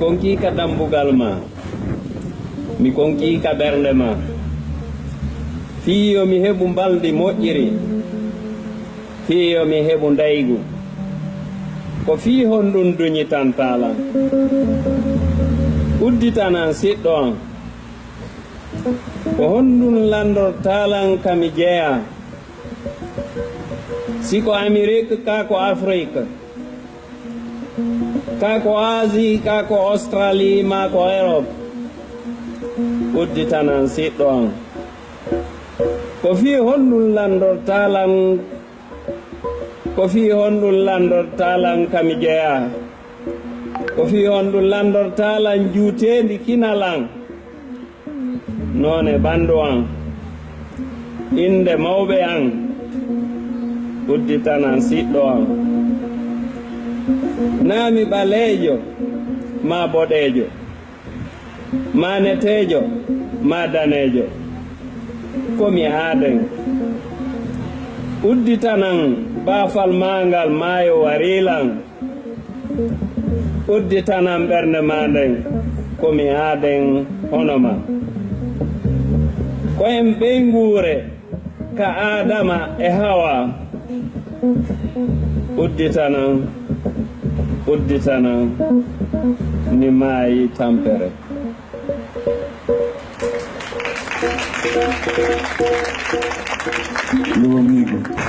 konki ka dambugal ma mi konki ka bernde ma fiyo mi heɓu mbaldi moƴƴiri fiyo mi heɓu ndaygu ko fii honɗum duñitantala udditanan siɗɗo an ko honɗum landortalan kami jeeya siko Amérique ka ko Afrique ka ko Asie ka ko Australie ma ko Europe udditanan siɗɗo an ko fii honɗum landortalan ko fii honɗum landortalan kami jeeya ko fii honɗum landortalan juutendi kinalan noone ɓanndu an inde mawɓe an udditanan siɗɗo an naami ɓaleejo ma boɗeejo ma neteejo ma daneejo komi haaden udditanan baafal mangal maayo warilan udditanan ɓernde ma nden komi haaden hono ma ko en ɓeyngure ka Adama e Hawa udditanan ni maayi tampere Luego,